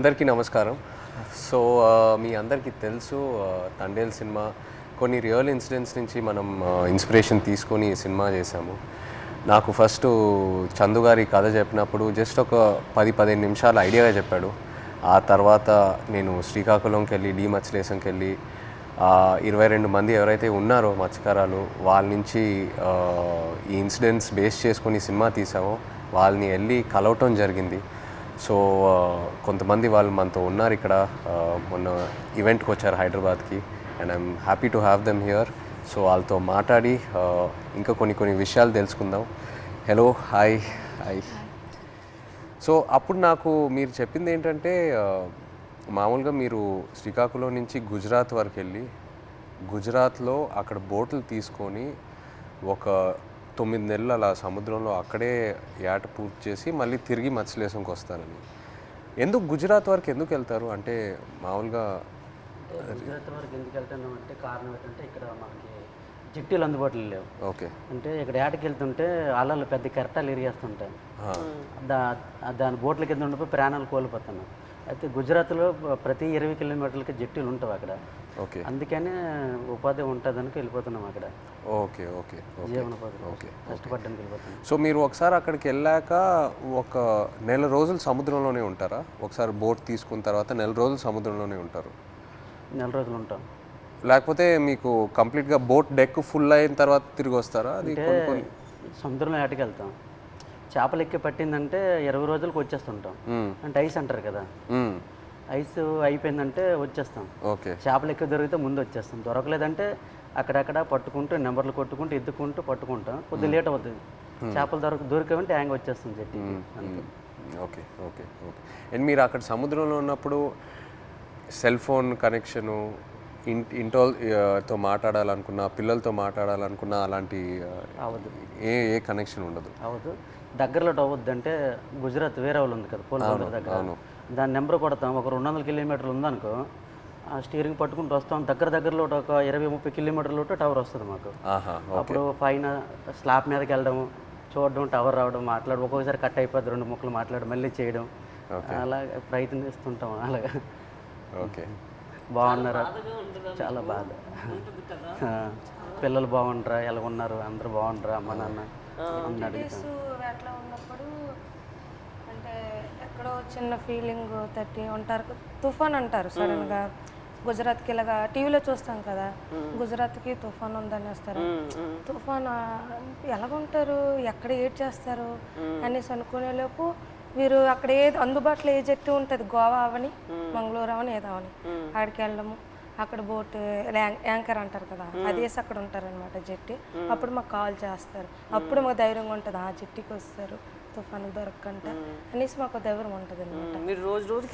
అందరికీ నమస్కారం. సో మీ అందరికీ తెలుసు తండేల్ సినిమా కొన్ని రియల్ ఇన్సిడెంట్స్ నుంచి మనం ఇన్స్పిరేషన్ తీసుకొని ఈ సినిమా చేశాము. నాకు ఫస్ట్ చందు గారి కథ చెప్పినప్పుడు జస్ట్ ఒక 10-15 నిమిషాలు ఐడియాగా చెప్పాడు. ఆ తర్వాత నేను శ్రీకాకుళంకి వెళ్ళి మత్స్యలేశంకి వెళ్ళి 22 మంది ఎవరైతే ఉన్నారో మత్స్యకారాలు వాళ్ళ నుంచి ఈ ఇన్సిడెంట్స్ బేస్ చేసుకొని సినిమా తీసామో వాళ్ళని వెళ్ళి కలవటం జరిగింది. సో కొంతమంది వాళ్ళు మనతో ఉన్నారు ఇక్కడ, మొన్న ఈవెంట్కి వచ్చారు హైదరాబాద్కి, and I'm happy to have them here. So వాళ్ళతో మాట్లాడి ఇంకా కొన్ని విషయాలు తెలుసుకుందాం. Hello, hi. సో అప్పుడు నాకు మీరు చెప్పింది ఏంటంటే మామూలుగా మీరు శ్రీకాకుళం నుంచి గుజరాత్ వరకు వెళ్ళి గుజరాత్లో అక్కడ బోట్లు తీసుకొని ఒక 9 నెలలు అలా సముద్రంలో అక్కడే ఏట పూర్తి చేసి మళ్ళీ తిరిగి మత్స్యలేశంకి వస్తారని. ఎందుకు గుజరాత్ వరకు ఎందుకు వెళ్తారు? అంటే మామూలుగా గుజరాత్ వరకు ఎందుకు వెళ్తున్నాం అంటే కారణం ఏంటంటే ఇక్కడ మనకి జట్టీలు అందుబాటులో లేవు. ఓకే. అంటే ఇక్కడ ఏటకి వెళ్తుంటే అలలు పెద్ద కెరటాలు ఇరిగేస్తుంటాయి. దాని బోట్ల కింద ఉండిపోయి ప్రాణాలు కోల్పోతున్నాం. అయితే గుజరాత్లో ప్రతి 20 కిలోమీటర్లకి జట్టీలు ఉంటాయి అక్కడ. ఓకే. అందుకనే ఉపాధి ఉంటుందని వెళ్ళిపోతున్నాం అక్కడ. ఓకే. జీవనోపాధి కష్టపడ్డానికి వెళ్ళిపోతున్నాం. సో మీరు ఒకసారి అక్కడికి వెళ్ళాక ఒక నెల రోజులు సముద్రంలోనే ఉంటారా? ఒకసారి బోట్ తీసుకున్న తర్వాత నెల రోజులు సముద్రంలోనే ఉంటారు? నెల రోజులు ఉంటాం. లేకపోతే మీకు కంప్లీట్గా బోట్ డెక్ ఫుల్ అయిన తర్వాత తిరిగి వస్తారా? అది సముద్రంలో ఏటకి వెళ్తాం. చేపలు ఎక్కి పట్టిందంటే 20 రోజులకు వచ్చేస్తుంటాం. అంటే ఐస్ అంటారు కదా, ఐస్ అయిపోయిందంటే వచ్చేస్తాం. ఓకే. చేపలు ఎక్కువ దొరికితే ముందు వచ్చేస్తాం, దొరకలేదంటే అక్కడక్కడ పట్టుకుంటూ నెంబర్లు కొట్టుకుంటూ ఎత్తుకుంటూ పట్టుకుంటాం. కొద్దిగా లేట్ అవుతుంది. చేపలు దొరికేవంటే హ్యాంగ్ వచ్చేస్తుంది చెట్టు. ఓకే. అండ్ మీరు అక్కడ సముద్రంలో ఉన్నప్పుడు సెల్ ఫోన్ కనెక్షను, ఇంటితో మాట్లాడాలనుకున్నా, పిల్లలతో మాట్లాడాలనుకున్నా అలాంటి అవ్వదు. ఏ కనెక్షన్ ఉండదు? అవ్వదు. దగ్గరలో అవ్వద్దు. అంటే గుజరాత్ వేరే వాళ్ళు ఉంది కదా, పోలీసు దగ్గర, దాని నెంబర్ కొడతాం. ఒక 200 కిలోమీటర్లు ఉందనుకో, ఆ స్టీరింగ్ పట్టుకుంటూ వస్తాం. దగ్గరలో ఒక 20-30 కిలోమీటర్లు టవర్ వస్తుంది మాకు. అప్పుడు పైన స్లాబ్ మీదకి వెళ్ళడం, చూడడం, టవర్ రావడం, మాట్లాడడం, ఒక్కొక్కసారి కట్ అయిపోద్ది, 2 ముక్కలు మాట్లాడడం, మళ్ళీ చేయడం, అలా ప్రయత్నిస్తుంటాం. అలాగా. ఓకే. బాగున్నారా? చాలా బాధ. పిల్లలు బాగుంటారా, ఎలా ఉన్నారు, అందరూ బాగుంటారా, అమ్మ నాన్న అన్నాడు. అట్లా ఉన్నప్పుడు అంటే ఎక్కడో చిన్న ఫీలింగ్ తట్టి ఉంటారు. తుఫాన్ అంటారు సడన్గా గుజరాత్కి. ఇలాగా టీవీలో చూస్తాం కదా, గుజరాత్కి తుఫాన్ ఉందని వస్తారు. తుఫాన్ ఎలాగుంటారు, ఎక్కడ ఏడ్ చేస్తారు అనేసి అనుకునేలోపు వీరు అక్కడ ఏది అందుబాటులో ఏ జట్టు ఉంటుంది, గోవా అవని మంగళూరు అవని ఏదో అవని, అక్కడికి వెళ్ళడము. అక్కడ బోట్ యాంకర్ అంటారు కదా, అదేసి అక్కడ ఉంటారనమాట జట్టి. అప్పుడు మాకు కాల్ చేస్తారు. అప్పుడు మాకు ధైర్యంగా ఉంటుంది, ఆ జట్టికి వస్తారు తుఫాను దొరకకంట అనేసి మాకు ధైర్యం ఉంటుంది అనమాట.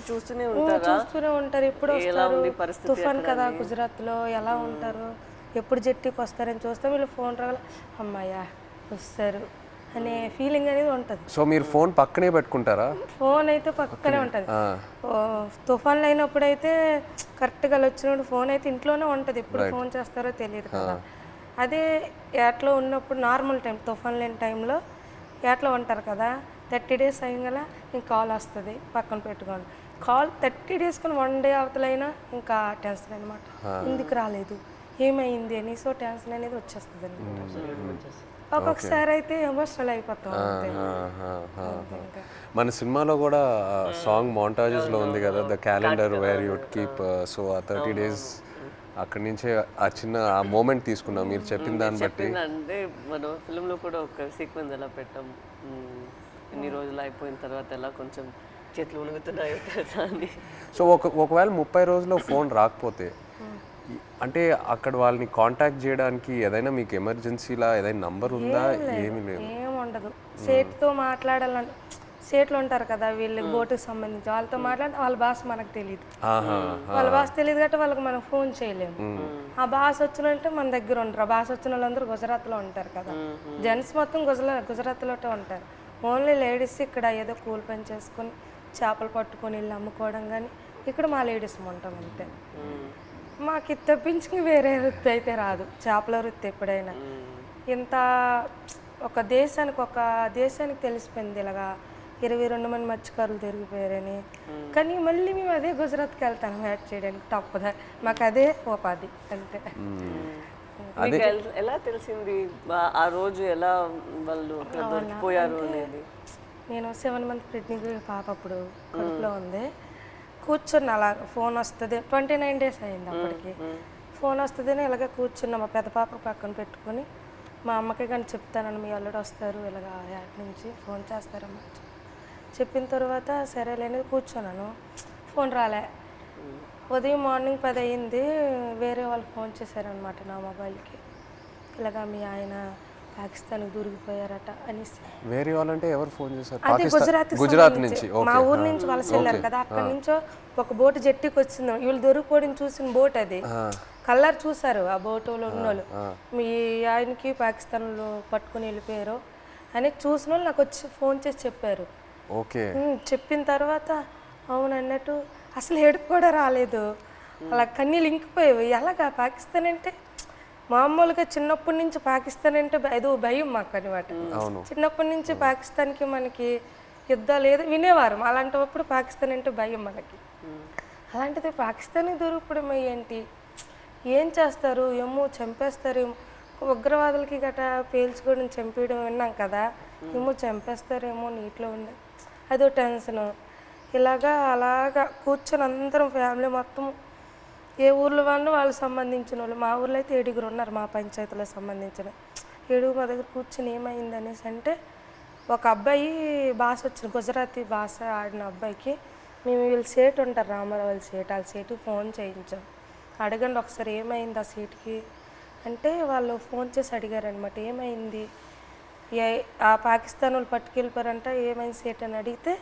చూస్తూనే ఉంటారు ఎప్పుడు వస్తారు తుఫాన్ కదా గుజరాత్లో, ఎలా ఉంటారు, ఎప్పుడు జట్టికి వస్తారని చూస్తాం. వీళ్ళు ఫోన్ రావాలి, అమ్మాయ్యా వస్తారు అనే ఫీలింగ్ అనేది ఉంటుంది. సో మీరు ఫోన్ పక్కనే పెట్టుకుంటారా? ఫోన్ అయితే పక్కనే ఉంటుంది. తుఫాన్లు అయినప్పుడు అయితే కరెక్ట్గా వచ్చినప్పుడు ఫోన్ అయితే ఇంట్లోనే ఉంటుంది, ఎప్పుడు ఫోన్ చేస్తారో తెలియదు కదా. అదే ఏట్లో ఉన్నప్పుడు నార్మల్ టైం, తుఫాన్ లేని టైంలో ఏట్లో ఉంటారు కదా, 30 డేస్ అయ్యగల ఇంక కాల్ వస్తుంది, పక్కన పెట్టుకోండి. కాల్ 30 డేస్ కానీ 1 డే అవతలైనా ఇంకా టెన్షన్ అనమాట, ఎందుకు రాలేదు, ఏమైంది అని. సో టెన్షన్ అనేది వచ్చేస్తుంది అనమాట. ఒక్కొక్కసారి అయితే ఎమోషనల్ అయిపోతాం. మన సినిమాలో కూడా సాంగ్ మోంటాజెస్లో ఉంది కదా, the calendar where you'd keep. So ఆ 30 డేస్ అక్కడి నుంచే ఆ చిన్న ఆ మూమెంట్ తీసుకున్నాం మీరు చెప్పిన దాన్ని బట్టి. అంటే మనం ఫిల్మ్లో కూడా ఒక సీక్వెన్స్ ఎలా పెట్టాం, ఎన్ని రోజులు అయిపోయిన తర్వాత ఎలా కొంచెం చేతులు ఉణుగుతున్నాయో తెలుసా అని. సో ఒకవేళ 30 రోజుల్లో ఫోన్ రాకపోతే అంటే అక్కడ వాళ్ళని కాంటాక్ట్ చేయడానికి ఏదైనా మీకు ఎమర్జెన్సీలా ఏదైనా నంబర్ ఉందా? ఏమీ లేదు, ఏముండదు. సేట్తో మాట్లాడాలని, సేట్లు ఉంటారు కదా వీళ్ళకి బోటుకి సంబంధించి, వాళ్ళతో మాట్లాడితే వాళ్ళ భాష మనకు తెలియదు, వాళ్ళ భాష తెలియదు కాబట్టి వాళ్ళకి మనం ఫోన్ చేయలేము. ఆ భాష వచ్చినంటే మన దగ్గర ఉంటారు. ఆ భాష వచ్చిన వాళ్ళందరూ గుజరాత్లో ఉంటారు కదా, జెంట్స్ మొత్తం గుజరాత్లో ఉంటారు. ఓన్లీ లేడీస్ ఇక్కడ ఏదో కూలి పని చేసుకొని చేపలు పట్టుకొని వెళ్ళి అమ్ముకోవడం, కానీ ఇక్కడ మా లేడీస్ ఉంటాం అంతే. మాకు ఇది తప్పించి వేరే వృత్తి అయితే రాదు, చేపల వృత్తి. ఎప్పుడైనా ఇంత ఒక దేశానికి తెలిసిపోయింది ఇలాగా 22 మంది మత్స్యకారులు దొరికిపోయారని. కానీ మళ్ళీ మేము అదే గుజరాత్కి వెళ్తాను వేట చేయడానికి తప్పదా, మాకు అదే ఉపాధి అంతే. మీకు ఎలా తెలిసింది ఆ రోజు ఎలా వాళ్ళు అక్కడ దొరికిపోయారు అనేది? నేను 7 మంత్ ప్రెగ్నెంట్ పాప అప్పుడు కడుపులో ఉంది. కూర్చున్న అలా ఫోన్ వస్తుంది, 29 days అయింది అప్పటికి. ఫోన్ వస్తుందని ఇలాగే కూర్చున్నా, మా పెద్ద పాప పక్కన పెట్టుకొని. మా అమ్మకి కానీ చెప్తానని, మీ అల్లుడు వస్తారు ఇలాగ యాడ్ నుంచి ఫోన్ చేస్తారమ్మా చెప్పిన తర్వాత సరేలేని కూర్చున్నాను. ఫోన్ రాలే. ఉదయం మార్నింగ్ 10 అయింది, వేరే వాళ్ళు ఫోన్ చేశారనమాట నా మొబైల్కి, ఇలాగా మీ ఆయన పాకిస్తాన్కి దూరికిపోయారట అనేసి. వేరే వాళ్ళంటే ఎవరు ఫోన్ చేశారు? అది గుజరాత్ నుంచి, మా ఊరు నుంచి వలస వెళ్ళారు కదా, అక్కడి నుంచో ఒక బోటు జట్టికి వచ్చింది. వీళ్ళు దొరికిపోవడం చూసిన బోట్ అది, కలర్ చూసారు ఆ బోటులో ఉన్నోళ్ళు, మీ ఆయనకి పాకిస్తాన్లో పట్టుకుని వెళ్ళిపోయారు అని చూసిన వాళ్ళు నాకు వచ్చి ఫోన్ చేసి చెప్పారు. ఓకే. చెప్పిన తర్వాత అవును అన్నట్టు అసలు ఏడుపు కూడా రాలేదు, అలా కన్నీళ్ళు ఇంకిపోయేవి. ఎలాగా పాకిస్తాన్ అంటే మామూలుగా చిన్నప్పటి నుంచి పాకిస్తాన్ అంటే ఏదో భయం మాకు అనమాట. చిన్నప్పటి నుంచి పాకిస్తాన్కి మనకి యుద్ధాలు ఏదో వినేవారు, అలాంటప్పుడు పాకిస్తాన్ అంటే భయం మనకి. అలాంటిది పాకిస్తాన్కి దొరికిపోవడం ఏంటి, ఏం చేస్తారు ఏమో, చంపేస్తారు ఏమో, ఉగ్రవాదులకి గట్రా పేల్చుకోవడం చంపేయడం విన్నాం కదా, ఏమో చంపేస్తారేమో నీటిలో ఉంది, అదో టెన్షను. అలాగా కూర్చొని అందరం ఫ్యామిలీ మొత్తం, ఏ ఊర్లో వాళ్ళు సంబంధించిన వాళ్ళు, మా ఊర్లో అయితే 7 ఉన్నారు మా పంచాయతీలో సంబంధించిన 7 మా దగ్గర కూర్చొని ఏమైంది అనేసి అంటే, ఒక అబ్బాయి భాష వచ్చింది, గుజరాతీ భాష ఆడిన అబ్బాయికి మేము వీళ్ళు సేట్ ఉంటారు రామారావు వాళ్ళ సేట్, వాళ్ళ సేటుకి ఫోన్ చేయించాం. అడగండి ఒకసారి ఏమైంది ఆ సీట్కి అంటే, వాళ్ళు ఫోన్ చేసి అడిగారనమాట ఏమైంది, ఆ పాకిస్తాన్ వాళ్ళు పట్టుకెళ్ళిపోయారంట, ఏమైంది సేట్ అని అడిగితే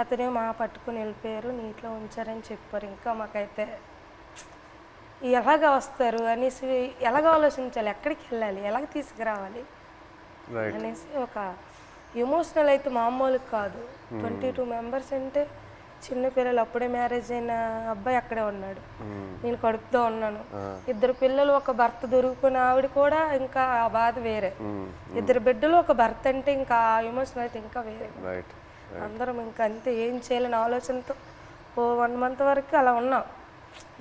అతనేమో మా పట్టుకుని వెళ్ళిపోయారు, నీటిలో ఉంచారని చెప్పారు. ఇంకా మాకైతే ఎలాగ వస్తారు అనేసి, ఎలాగ ఆలోచించాలి, ఎక్కడికి వెళ్ళాలి, ఎలాగ తీసుకురావాలి అనేసి ఒక ఎమోషనల్ అయితే మామూలు కాదు. 22 members అంటే చిన్న పిల్లలు, అప్పుడే మ్యారేజ్ అయిన అబ్బాయి అక్కడే ఉన్నాడు, నేను కడుపుతో ఉన్నాను, 2 పిల్లలు, ఒక భర్త దొరికిపోయిన ఆవిడ కూడా ఇంకా ఆ బాధ వేరే, 2 బిడ్డలు ఒక భర్త అంటే ఇంకా ఆ ఎమోషన్ అయితే ఇంకా వేరే. అందరం ఇంకా అంతే, ఏం చేయాలని ఆలోచనతో ఓ 1 month వరకు అలా ఉన్నాం.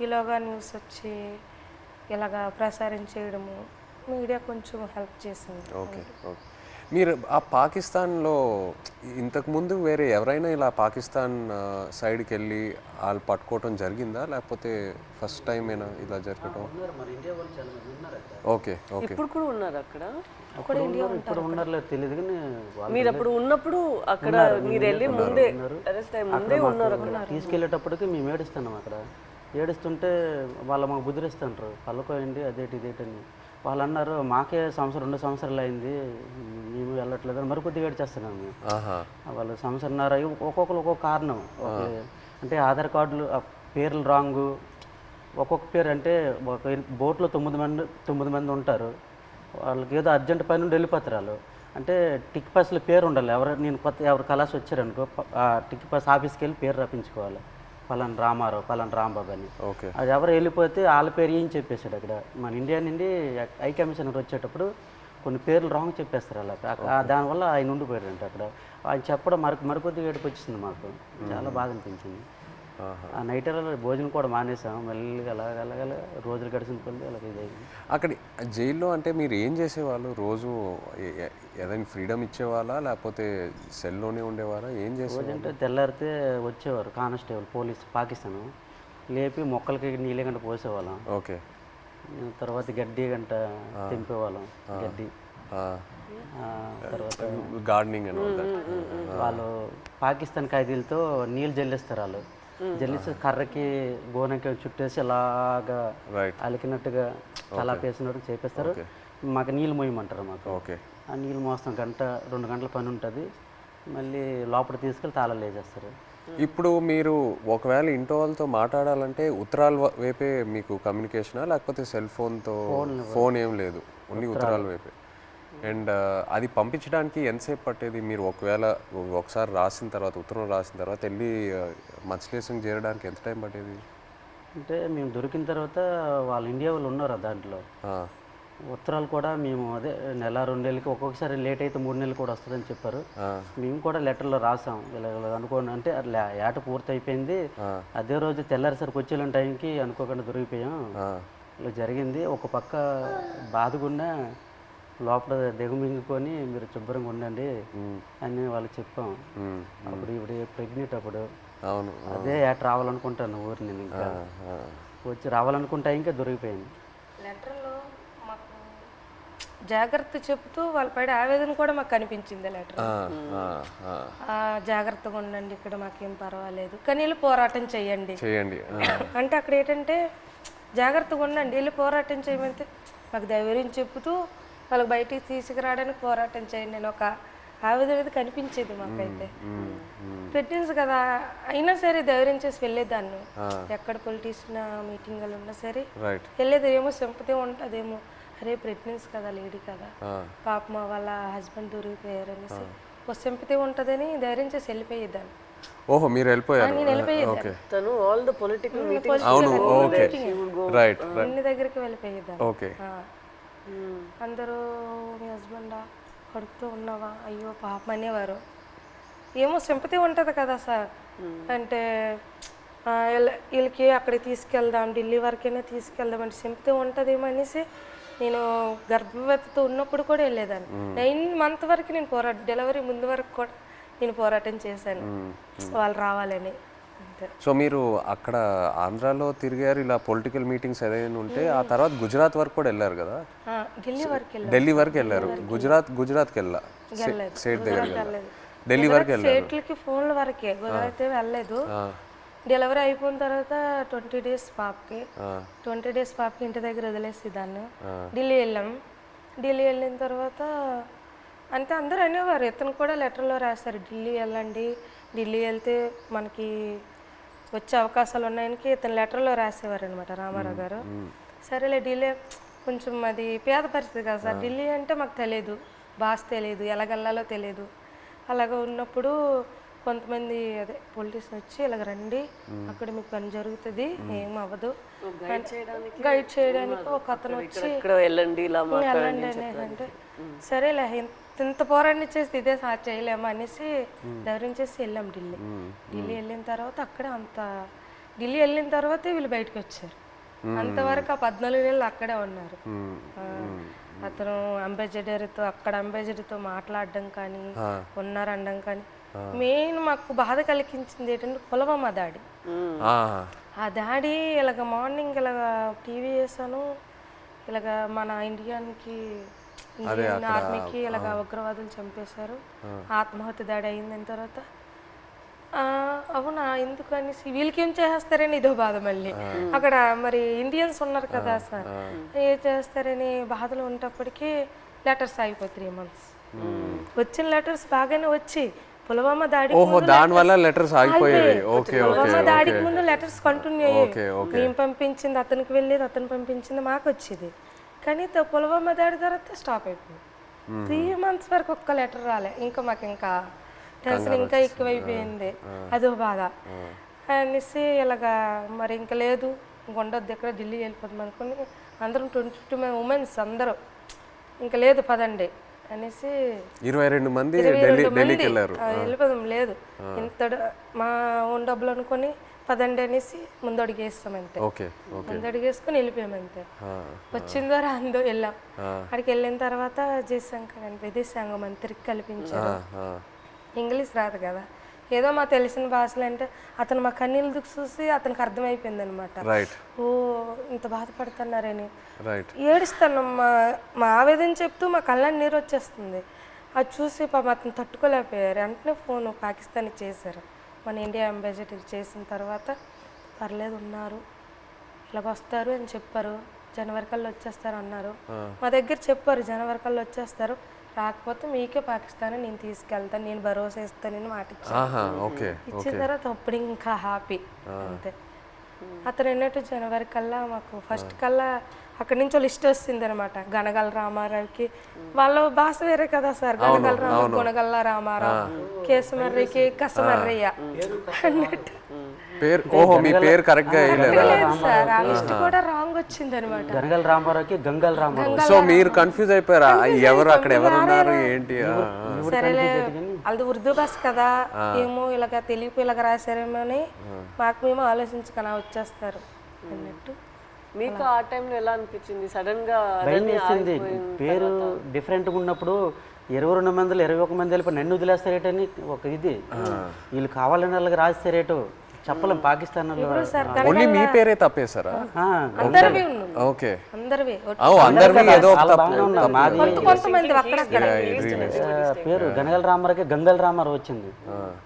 ఈలోగా న్యూస్ వచ్చి ఇలాగా ప్రసారం చేయడము, మీడియా కొంచెం హెల్ప్ చేసింది. ఓకే. ఓకే. మీరు ఆ పాకిస్తాన్లో ఇంతకుముందు వేరే ఎవరైనా ఇలా పాకిస్తాన్ సైడ్కి వెళ్ళి వాళ్ళు పట్టుకోవటం జరిగిందా, లేకపోతే ఫస్ట్ టైమేనా ఇలా జరగటం? ఓకే. ఓకే. ఇప్పుడు కూడా ఉన్నారు అక్కడ? ఇప్పుడు ఉన్నారో తెలియదు కానీ మీరు అప్పుడు ఉన్నప్పుడు అక్కడ మీరు వెళ్ళి ముందే అరెస్ట్ అయ్యి ముందే ఉన్నారు అక్కడ. తీసుకెళ్ళేటప్పటికి మేము ఏడుస్తున్నాం అక్కడ. ఏడుస్తుంటే వాళ్ళు మాకు బుద్ధిరిస్తుంటారు, పళ్ళకోయండి అదేటి ఇదేటని. వాళ్ళు అన్నారు మాకే 2 సంవత్సరాలు అయింది మేము వెళ్ళట్లేదు అని మరి కొద్దిగా ఏడ్చేస్తున్నాం మేము. వాళ్ళు సంవత్సరంన్నర ఒక్కొక్కరు ఒక్కొక్క కారణం. అంటే ఆధార్ కార్డులు పేర్లు రాంగు, ఒక్కొక్క పేరు అంటే ఒక బోట్లో 9 మంది ఉంటారు, వాళ్ళకి ఏదో అర్జెంట్ పని నుండి వెళ్ళిపోతారు వాళ్ళు. అంటే టిక్ పాస్లో పేరు ఉండాలి, ఎవరు కలాసి వచ్చారనుకో ఆ టిక్ పాస్ ఆఫీస్కి వెళ్ళి పేరు రప్పించుకోవాలి, పలానా రామారావు పలానా రాంబాబు అని. అది ఎవరు వెళ్ళిపోతే వాళ్ళ పేరు ఏం చెప్పేశాడు అక్కడ. మన ఇండియా నుండి హై కమిషనర్ వచ్చేటప్పుడు కొన్ని పేర్లు రాంగ్ చెప్పేస్తారు అలా, దానివల్ల ఆయన ఉండిపోయారంట అక్కడ. ఆయన చెప్పడం మరికొద్దిగా ఏడుపు వచ్చింది మాకు, చాలా బాధ అనిపించింది. ఆ నైట్ భోజనం కూడా మానేసాం, మెల్లిగా అలాగ రోజులు గడిచిన కొద్ది అలాగే ఇదైంది. అక్కడ జైల్లో అంటే మీరు ఏం చేసేవాళ్ళు రోజు? ఏదైనా ఫ్రీడమ్ ఇచ్చేవాళ్ళా, లేకపోతే సెల్లోనే ఉండేవారా, ఏం చేసేవాళ్ళు? అంటే తెల్లారితే వచ్చేవారు కానిస్టేబుల్ పోలీస్ పాకిస్తాన్, లేపి మొక్కలకి నీళ్ళ గంట పోసేవాళ్ళం. ఓకే. తర్వాత గడ్డి గంట తెంపేవాళ్ళం, గడ్డి. తర్వాత గార్డెనింగ్ అని వాళ్ళు పాకిస్తాన్ ఖైదీలతో నీళ్ళు జల్లిస్తారు, వాళ్ళు జల్లిసి కర్రకి గోనకి చుట్టేసి అలాగా అలికినట్టుగా అలా పేసినట్టు చేపిస్తారు. మాకు నీళ్ళు మోయమంటారు మాకు. ఓకే. ఆ నీళ్ళు మోస్తాం, 2 గంటల పని ఉంటుంది, మళ్ళీ లోపల తీసుకెళ్ళి తాళాలు వేసేస్తారు. ఇప్పుడు మీరు ఒకవేళ ఇంట్లో వాళ్ళతో మాట్లాడాలంటే ఉత్తరాల వైపే మీకు కమ్యూనికేషనా, లేకపోతే సెల్ ఫోన్తో? ఫోన్ ఏం లేదు, ఓన్లీ ఉత్తరాల వైపే. అండ్ అది పంపించడానికి ఎంతసేపు పట్టేది? మీరు ఒకసారి రాసిన తర్వాత, ఉత్తరం రాసిన తర్వాత వెళ్ళి మత్స్యలేశం చేరడానికి ఎంత టైం పట్టేది? అంటే మేము దొరికిన తర్వాత వాళ్ళు ఇండియా వాళ్ళు ఉన్నారు దాంట్లో, ఉత్తరాలు కూడా మేము అదే నెల 2 నెలలకి ఒక్కొక్కసారి లేట్ అయితే 3 నెలలు కూడా వస్తుందని చెప్పారు. మేము కూడా లెటర్లో రాసాం ఇలా అనుకోండి అంటే అట్లా ఏట పూర్తి అయిపోయింది, అదే రోజు తెల్లారిసరికి వచ్చేలాంటి టైంకి అనుకోకుండా దొరికిపోయాం, ఇలా జరిగింది. ఒక పక్క బాధగుండా లోపల దిగుమింగుకొని మీరు శుభ్రంగా ఉండండి అని వాళ్ళకి చెప్పాం. అప్పుడు ఇప్పుడు ప్రెగ్నెంట్ అప్పుడు అవును అదే ఏట రావాలనుకుంటాను ఊరి నేను ఇంకా వచ్చి రావాలనుకుంటా ఇంకా దొరికిపోయింది. లెటర్లో మాకు జాగ్రత్త చెప్తూ వాళ్ళ పడే ఆవేదన కూడా మాకు కనిపించింది లెటర్. జాగ్రత్తగా ఉండండి, ఇక్కడ మాకేం పర్వాలేదు కానీ వెళ్ళి పోరాటం చేయండి. అంటే అక్కడ ఏంటంటే జాగ్రత్తగా ఉండండి, వెళ్ళి పోరాటం చేయమంటే మాకు ధైర్యం చెప్తూ వాళ్ళకి బయటికి తీసుకురావడానికి పోరాటం చేయండి అని ఒక ఆవేదన అనేది కనిపించేది మాకైతే. ప్రెగ్నెన్సీ కదా అయినా సరే ధైర్యం చేసి వెళ్ళేదాన్ని. ఎక్కడ పొలిటీషియన్ మీటింగ్లు ఉన్నా సరే వెళ్ళేది. ఏమో సింపతి ఉంటుందేమో, అరే ప్రెగ్నెన్సీ కదా, లేడీ కదా, పాపం వాళ్ళ హస్బెండ్ దొరికిపోయారు అనేసి ఒక సింపతి ఉంటుందని ధైర్యం చేసి వెళ్ళిపోయేదాన్ని. ఓహో మీరు వెళ్ళిపోయారు. నేను వెళ్ళిపోయేదాన్ని. తను ఆల్ ద పొలిటికల్ మీటింగ్స్ అన్ని దగ్గరికి వెళ్ళిపోయేదాన్ని. అందరూ మీ హస్బెండా, కడుపుతో ఉన్నావా, అయ్యో పాపం అనేవారు. ఏమో సింపతి ఉంటుంది కదా సార్, అంటే వీళ్ళకి అక్కడికి తీసుకెళ్దాం, ఢిల్లీ వరకైనా తీసుకెళ్దాం అంటే సింపతి ఉంటుందేమో అనేసి నేను గర్భవతితో ఉన్నప్పుడు కూడా వెళ్ళేదాన్ని. 9 months వరకు నేను డెలివరీ ముందు వరకు కూడా నేను పోరాటం చేశాను వాళ్ళు రావాలని. సో మీరు అక్కడ ఆంధ్రాలో తిరిగారు, ఇలా పొలిటికల్ మీటింగ్స్ ఏదైనా ఉంటే ఆ తర్వాత గుజరాత్ వరకు కూడా వెళ్ళారు కదా? ఢిల్లీ వరకు వెళ్ళారు. గుజరాత్కి వెళ్ళా, స్టేట్ దగ్గర ఢిల్లీ వరకు వెళ్ళారు. స్టేట్లకి ఫోన్ల వరకే, గుజరాత్ వెళ్ళలేదు. డెలివరీ అయిపోయిన తర్వాత 20 days పాపకి, 20 days పాపకి ఇంటి దగ్గర వదిలేసి దాన్ని ఢిల్లీ వెళ్ళాం. ఢిల్లీ వెళ్ళిన తర్వాత అంటే అందరూ అనేవారు, ఇతను కూడా లెటర్లో రాశారు ఢిల్లీ వెళ్ళండి, ఢిల్లీ వెళ్తే మనకి వచ్చే అవకాశాలు ఉన్నాయని ఇతను లెటర్లో రాసేవారు అనమాట రామారావు గారు. సరేలే ఢిల్లీ కొంచెం అది పేద పరిస్థితి కదా సార్, ఢిల్లీ అంటే మాకు తెలియదు, భాష తెలియదు, ఎలాగెళ్ళాలో తెలియదు. అలాగ ఉన్నప్పుడు కొంతమంది అదే పొలిటీషియన్ వచ్చి ఇలాగ రండి, అక్కడ మీకు పని జరుగుతుంది, ఏం అవ్వదు, గైడ్ చేయడానికి ఒక అతను వచ్చి వెళ్ళండి అంటే సరేలే ఇంత పోరాటం చేస్తే ఇదే చేయలేము అనేసి ధైర్యం చేసి వెళ్ళాం ఢిల్లీ. ఢిల్లీ వెళ్ళిన తర్వాత అక్కడే ఢిల్లీ వెళ్ళిన తర్వాతే వీళ్ళు బయటకు వచ్చారు. అంతవరకు ఆ 14 నెలలు అక్కడే ఉన్నారు. అతను అంబాసిడర్తో అక్కడ అంబాసిడర్తో మాట్లాడడం కానీ ఉన్నారనడం కానీ. మెయిన్ మాకు బాధ కలిగించింది ఏంటంటే పుల్వామా దాడి. ఆ దాడి ఇలాగ మార్నింగ్ ఇలాగ టీవీ వేసాను, ఇలాగ మన ఇండియన్ ఆర్మీకి ఇలాగ ఉగ్రవాదులు చంపేశారు, ఆత్మహత్య దాడి అయిందని తర్వాత అవునా ఎందుకు అనేసి వీళ్ళకి ఏం చేస్తారని ఇదో బాధ. మళ్ళీ అక్కడ మరి ఇండియన్స్ ఉన్నారు కదా సార్, ఏం చేస్తారని బాధలు ఉన్నప్పటికీ లెటర్స్ ఆగిపోయి 3 months. వచ్చిన లెటర్స్ బాగానే వచ్చి పుల్వామా దాడికి ముందు లెటర్స్ కంటిన్యూ అయ్యాయి. మేము పంపించింది అతనికి వెళ్ళేది, అతను పంపించింది మాకు వచ్చేది. కానీ పుల్వామా దాడి తర్వాత స్టాప్ అయిపోయింది. 3 months వరకు ఒక్క లెటర్ రాలే. ఇంకా మాకు ఇంకా టెన్షన్ ఇంకా ఎక్కువైపోయింది, అదో బాధ అనేసి ఇలాగా మరి ఇంకా లేదు ఉండొద్దు ఎక్కడ ఢిల్లీ వెళ్ళిపోతాం అనుకుని అందరం 22 ఉమెన్స్ అందరూ ఇంకా లేదు పదండి అనేసి 22 మంది వెళ్ళిపోదాం, లేదు ఇంత మా ఓన్ డబ్బులు అనుకొని పదండి అనేసి ముందడుగు వేస్తాం అంతే. ముందడుగు వేసుకొని వెళ్ళిపోయాం అంతే. వచ్చిందో రాందో వెళ్ళాం. అక్కడికి వెళ్ళిన తర్వాత విదేశాంగ మంత్రికి కల్పించారు. ఇంగ్లీష్ రాదు కదా, ఏదో మా తెలిసిన భాషలు అంటే అతను మా కన్నీళ్ళు దుక్కు చూసి అతనికి అర్థమైపోయింది అనమాట. ఓ ఇంత బాధపడుతున్నారని ఏడుస్తాను. మా ఆవేదన చెప్తూ మా కళ్ళని నీరు వచ్చేస్తుంది. అది చూసి పాపం అతను తట్టుకోలేకపోయారు. వెంటనే ఫోన్ పాకిస్తాన్కి చేశారు. మన ఇండియా అంబాసిడర్ చేసిన తర్వాత పర్లేదు ఉన్నారు, ఇలాగ వస్తారు అని చెప్పారు, జనవరి కల్లా వచ్చేస్తారు అన్నారు. మా దగ్గర చెప్పారు జనవరి కల్లా వచ్చేస్తారు, రాకపోతే మీకే పాకిస్తాన్ నేను తీసుకెళ్తాను, నేను భరోసా ఇస్తానని మాట ఇచ్చిన తర్వాత అప్పుడు ఇంకా హ్యాపీ అంతే. అతను అన్నట్టు జనవరి కల్లా మాకు ఫస్ట్ కల్లా అక్కడి నుంచి లిస్ట్ వస్తుంది అనమాట. గనగల రామారావుకి వాళ్ళ భాష వేరే కదా సార్, గనగల రామ గుణగల్ల రామారావు, కేసుమర్రికి కసమర్రయ్య అన్నట్టు పేరు ఓహో మీ పేరు కరెక్ట్గా వేయలేదా? లేదు సార్, ఆ లిస్ట్ కూడా రాంగ్ వచ్చింది అనమాట. గనగల రామారావుకి గంగల్ రామారావు. సో మీరు కన్ఫ్యూజ్ అయిపోయారా ఎవరు అక్కడ ఎవరు ఉన్నారు ఏంటి? సరేలే అది ఉర్దూ బస్ కదా, ఏమో ఇలాగ తెలియపు ఇలాగ రాశారేమో అని మాకు మేము ఆలోచించుకొని వచ్చేస్తారు అన్నట్టు. మీకు ఆ టైంలో ఎలా అనిపించింది? సడన్ గా భయం వేసింది. పేరు డిఫరెంట్గా ఉన్నప్పుడు 22 మందిలో 21 మంది వెళ్ళిపోయి నన్ను వదిలేస్తారేటని ఒక ఇది, వీళ్ళు కావాలని వాళ్ళకి రాస్తారేటో చెప్పలేం. పాకిస్తాన్ ఓన్లీ మీ పేరే తప్పేశారా? అందరివి ఉన్నాయి, ఓకే, అందరివి అందరివి ఏదో ఒక కొంతమంది అక్కడక్కడ పేరు గనగల రామారావుకి గంగల్ రామారావు వచ్చింది.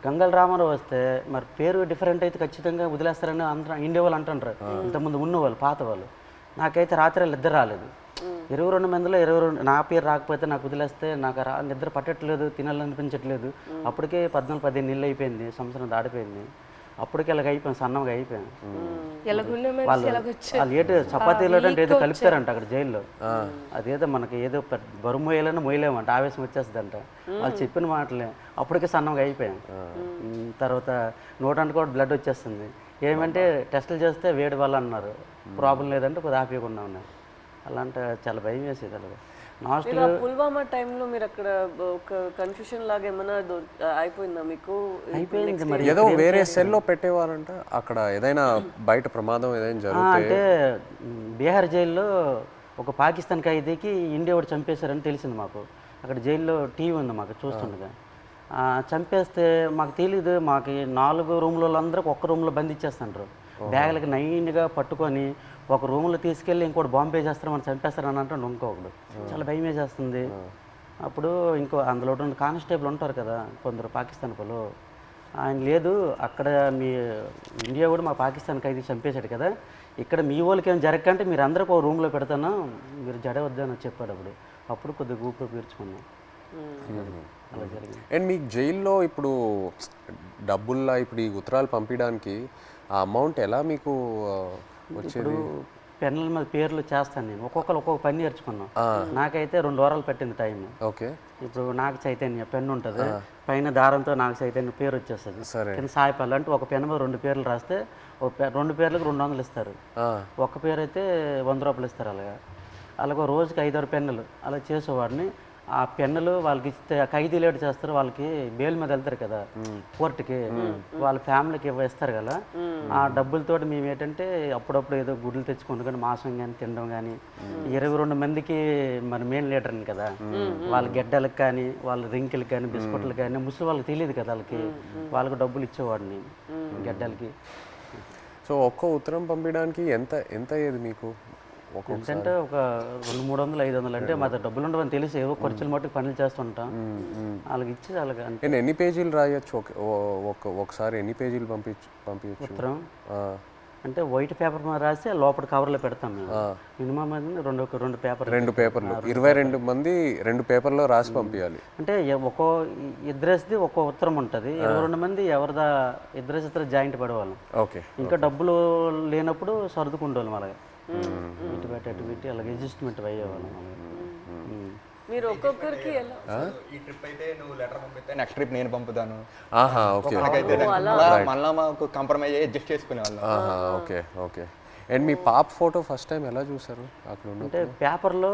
గంగల్ రామారావు వస్తే మరి పేరు డిఫరెంట్ అయితే ఖచ్చితంగా వదిలేస్తారని అందరూ ఇండియా వాళ్ళు అంటుంటారు, ఇంతకుముందు ఉన్నవాళ్ళు పాత వాళ్ళు. నాకైతే రాత్రి ఇద్దరు రాలేదు. 22 మందిలో 22 నా పేరు రాకపోతే నాకు వదిలేస్తే నాకు నిద్ర పట్టట్లేదు, తినాలనిపించట్లేదు. అప్పటికే 14-15 నెలలు అయిపోయింది, సంవత్సరం దాటిపోయింది. అప్పటికి ఇలాగ అయిపోయాను, సన్నగా అయిపోయాను. వాళ్ళు ఏదో చపాతీలో అంటే ఏదో కలుపుతారంట అక్కడ జైల్లో, అదేదో మనకి ఏదో బరువు మోయాలని మోయలేమంట, ఆవేశం వచ్చేస్తుందంట. వాళ్ళు చెప్పిన మాటలే అప్పటికే సన్నగా అయిపోయాను. తర్వాత నోటంటే కూడా బ్లడ్ వచ్చేస్తుంది. ఏమంటే టెస్టులు చేస్తే వేడి వల్ల అన్నారు, ప్రాబ్లం లేదంటే కొద్దిగా ఆపేయకుండా ఉన్నారు. అలాంటి చాలా భయం వేసేది. అలాగే లాస్ట్గా పుల్వామా టైంలో మీరు అక్కడ ఒక కన్ఫ్యూషన్ లాగా ఏమైనా అయిపోయిందా మీకు? అయిపోయింది మరి. ఏదో వేరే సెల్లో పెట్టేవారంట అక్కడ, ఏదైనా బయట ప్రమాదం ఏదైనా జరిగితే. అంటే బీహార్ జైల్లో ఒక పాకిస్తాన్ ఖైదీకి ఇండియా వాడు చంపేశారని తెలిసింది మాకు. అక్కడ జైల్లో టీవీ ఉంది మాకు చూస్తుండగా. చంపేస్తే మాకు తెలీదు, మాకు 4 రూమ్ల వాళ్ళందరికీ ఒక్క రూమ్లో బంధించేస్తుంటారు. బ్యాగులకి నైన్గా పట్టుకొని ఒక రూమ్లో తీసుకెళ్ళి ఇంకోటి బాంబే చేస్తారు, మనం చంపేస్తారని అంటాడు ఇంకొకడు. చాలా భయం వేసేస్తుంది. అప్పుడు ఇంకో అందులో కానిస్టేబుల్ ఉంటారు కదా కొందరు పాకిస్తాన్ వాళ్ళు, ఆయన లేదు అక్కడ మీ ఇండియా కూడా మా పాకిస్తాన్ ఖైదీ చంపేశాడు కదా, ఇక్కడ మీ వాళ్ళకి ఏం జరగకంటే మీరు అందరికీ ఒక రూమ్లో పెడతాను, మీరు జడవద్దని చెప్పాడు. అప్పుడు కొద్దిగా ఊపిరి పీల్చుకున్నాం. అలా జరిగింది. అండ్ మీకు జైల్లో ఇప్పుడు డబ్బుల్లా ఇప్పుడు ఈ ఉత్తరాలు పంపించడానికి ఆ అమౌంట్ ఎలా మీకు వచ్చేది? పెన్నుల మీద పేర్లు చేస్తాను నేను, ఒక్కొక్కరు ఒక్కొక్క పని నేర్చుకున్నాం. నాకైతే 2 వారాలు పట్టింది టైం. ఓకే, ఇప్పుడు నాకు చైతన్య పెన్ను ఉంటుంది, పైన దారంతో నాకు చైతన్య పేరు వచ్చేస్తుంది. కింద సాయిపల్లి అంటే ఒక పెన్ను మీద 2 పేర్లు రాస్తే 2 పేర్లకు 200 ఇస్తారు. ఒక పేరు అయితే 100 రూపాయలు ఇస్తారు. అలాగే రోజుకి 5-6 పెన్నులు అలా చేసేవాడిని. ఆ పెన్నులు వాళ్ళకి ఇస్తే ఖైదీ లేట్ చేస్తారు, వాళ్ళకి బెయిల్ మీద వెళ్తారు కదా కోర్టుకి, వాళ్ళ ఫ్యామిలీకి ఇస్తారు కదా. ఆ డబ్బులతో మేము ఏంటంటే అప్పుడప్పుడు ఏదో గుడ్లు తెచ్చుకుంటూ కానీ మాంసం కానీ తినడం కానీ, 22 మందికి మరి మెయిన్ లీడర్ని కదా, వాళ్ళ గెడ్డలకు కానీ వాళ్ళ రింకిలకు కానీ బిస్కెట్లకు కానీ ముసలి వాళ్ళకి తెలియదు కదా, వాళ్ళకి డబ్బులు ఇచ్చేవాడిని గెడ్డలకి. సో ఒక్కో ఉత్తరం పంపించడానికి ఎంత ఎంత అయ్యేది మీకు? అంటే ఒక 200-300-500 అంటే మా డబ్బులు ఉండవని తెలిసి ఏవో ఖర్చులు మట్టుకు పనులు చేస్తుంటాం. వాళ్ళకి ఇచ్చి అలాగే. నేను ఎన్ని పేజీలు రాయొచ్చు ఒకసారి? ఎన్ని పేజీలు పంపించచ్చు ఉత్తరం? అంటే వైట్ పేపర్ మీద రాసి లోపల కవర్లో పెడతాం మేము. మినిమం రెండు పేపర్లు 22 మంది 2 పేపర్లో రాసి పంపించాలి. అంటే ఒక్కో ఇద్దరేసిది ఒక్కో ఉత్తరం ఉంటుంది. 22 మంది ఎవరిదా ఇద్దరు జాయింట్ పడేవాళ్ళం. ఓకే, ఇంకా డబ్బులు లేనప్పుడు సర్దుకుండేవాళ్ళం. అలాగే ఇటు పెట్టి అలాగే అడ్జస్ట్మెంట్ అయ్యేవాళ్ళం. మీరు ఒక్కొక్కరికి ఈ ట్రిప్ అయితే నువ్వు లెటర్ పంపిస్తే నెక్స్ట్ ట్రిప్ నేను పంపుతాను. ఓకే, మళ్ళీ మాకు కాంప్రమైజ్ అయ్యి అడ్జస్ట్ చేసుకునేవాళ్ళం. Okay okay. అండ్ మీ పాప ఫోటో ఫస్ట్ టైం ఎలా చూసారు అక్కడ? అంటే పేపర్లో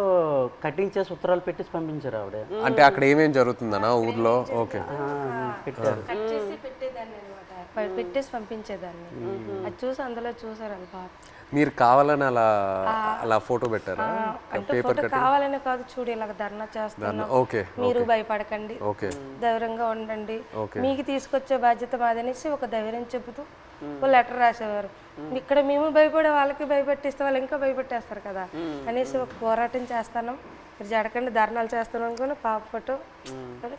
కటింగ్ చేసి ఉత్తరాలు పెట్టేసి పంపించారు ఆవిడ. అంటే అక్కడ ఏమేం జరుగుతుందనా ఊర్లో? ఓకే, పెట్టారు. పెట్టేసి పంపించేదాన్ని. అది చూసి అందులో చూసారు పాప. మీరు కావాలని అలా ఫోటో పెట్టారా? అంటే ఫోటో కావాలనే కాదు, చూడు ఇలాగ ధర్నా చేస్తున్నాం, మీరు భయపడకండి, ధైర్యంగా ఉండండి, మీకు తీసుకొచ్చే బాధ్యత మాదనేసి ఒక ధైర్యం చెబుతూ ఒక లెటర్ రాసేవారు. ఇక్కడ మేము భయపడే వాళ్ళకి భయపెట్టిస్తే వాళ్ళు ఇంకా భయపెట్టేస్తారు కదా అనేసి ఒక పోరాటం చేస్తాను, మీరు జడకండి ధర్నాలు చేస్తాను అనుకుని పాప ఫోటో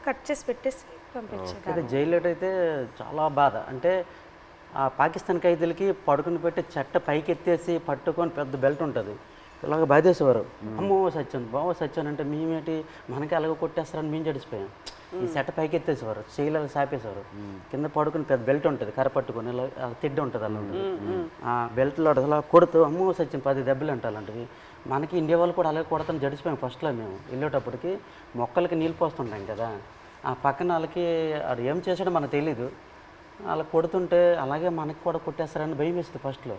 కట్ చేసి పెట్టేసి పంపించారు. జైల్లో అయితే చాలా బాధ. అంటే ఆ పాకిస్తాన్ ఖైదీలకి పడుకుని పెట్టి చెట్ట పైకి ఎత్తేసి పట్టుకొని పెద్ద బెల్ట్ ఉంటుంది, ఇలాగ బాధేసేవారు. అమ్మో సత్యం బావో సత్యం అంటే మేమేంటి మనకి అలాగ కొట్టేస్తారని మేము జడిసిపోయాం. ఈ చెట్ట పైకి ఎత్తేసేవారు, చేయలు సాపేసేవారు. కింద పడుకుని పెద్ద బెల్ట్ ఉంటుంది, కర్ర పట్టుకొని ఇలా తిడ్డ ఉంటుంది అలా ఉంటుంది. ఆ బెల్ట్లో అలా కొడుతూ అమ్మో సత్యం 10 దెబ్బలు అంటే అలాంటివి. మనకి ఇండియా వాళ్ళు కూడా అలాగే కొడతాను జడిసిపోయాం. ఫస్ట్లో మేము వెళ్ళేటప్పటికి మొక్కలకి నీళ్ళు పోస్తుంటాం కదా, ఆ పక్కన వాళ్ళకి అది ఏం చేసాడో మనకు తెలీదు. అలా కొడుతుంటే అలాగే మనకి కూడా కొట్టేస్తారని భయం వేస్తుంది ఫస్ట్లో.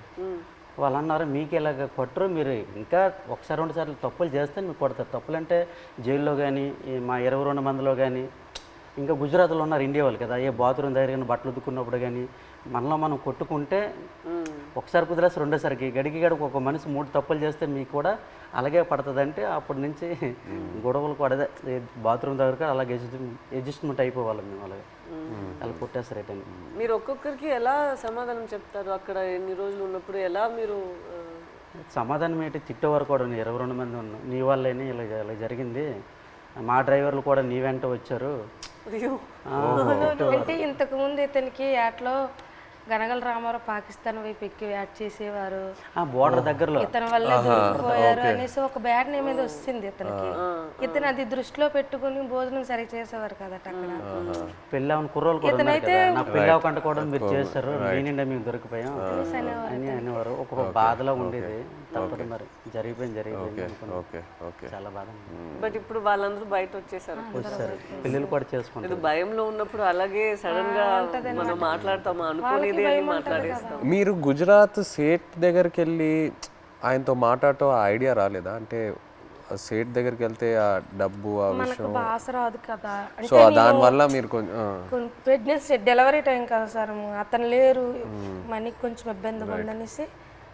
వాళ్ళు అన్నారు మీకు ఇలాగ కొట్టరు, మీరు ఇంకా ఒకసారి 2 సార్లు తప్పులు చేస్తే మీకు కొడతారు. తప్పులు అంటే జైల్లో కానీ మా 22 మందిలో కానీ, ఇంకా గుజరాత్లో ఉన్నారు ఇండియా వాళ్ళు కదా, ఏ బాత్రూమ్ దగ్గర కానీ బట్టలు ఉతుక్కున్నప్పుడు కానీ మనలో మనం కొట్టుకుంటే ఒకసారి కుదిరేసి రెండోసారికి గడికి ఒక మనిషి 3 తప్పులు చేస్తే మీకు కూడా అలాగే పడుతుంది అంటే అప్పటి నుంచి గొడవలు కూడా అదే బాత్రూమ్ దగ్గర అలాగే అడ్జస్ట్మెంట్ అయిపోవాలి మేము. అలాగే అలా కొట్టేస్తారు రిటర్న్. మీరు ఒక్కొక్కరికి ఎలా సమాధానం చెప్తారు అక్కడ ఎన్ని రోజులు ఉన్నప్పుడు? ఎలా మీరు సమాధానం ఏంటి, తిట్టేవారు కూడా 22 మంది ఉన్నాం, నీ వాళ్ళని ఇలా ఇలా జరిగింది, మా డ్రైవర్లు కూడా నీ వెంట వచ్చారు. అంటే ఇంతకుముందు ఇతనికి యాట్లో గనగల రామారావు పాకిస్తాన్ వైపు ఎక్కి యాడ్ చేసేవారు, బోర్డర్ దగ్గరలో ఇతని వల్లే దొరికిపోయారు అనేసి ఒక బ్యాడ్ నేమ్ మీద వస్తుంది ఇతనికి. ఇతను అది దృష్టిలో పెట్టుకుని భోజనం సరిగ్గా చేసేవారు కదట అక్కడ. పెళ్ళి అవును కుర్రోలు కూడా ఉన్నారు కదా, నా పెళ్ళి అవ్వకుండా కూడా మీరు చేస్తారు, నేనిండా మేము దొరికిపోయాం అని అనేవారు. ఒక్కొక్క బాధలో ఉండేది. తప్పదు మరి, జరిగిపోయింది చాలా బాధ. బట్ ఇప్పుడు వాళ్ళందరూ బయట వచ్చేసారు, పెళ్ళిళ్ళు కూడా చేసుకుంటారు. భయంలో ఉన్నప్పుడు అలాగే సడన్ గా మనం మాట్లాడతామా అనుకోని మాట్లాడేస్తాం. మీరు గుజరాత్ సేట్ దగ్గరికి వెళ్ళి ఆయనతో మాట్లాడటం ఐడియా రాలేదా? అంటే సేట్ దగ్గరికి వెళ్తే ఆ డబ్బు ఆ విషయం భాష రాదు కదా, సో దానివల్ల మీరు కొంచెం ప్రెగ్నెన్సీ డెలివరీ టైం కదా సార్, అతను లేరు, మనకి కొంచెం ఇబ్బంది ఉందనేసి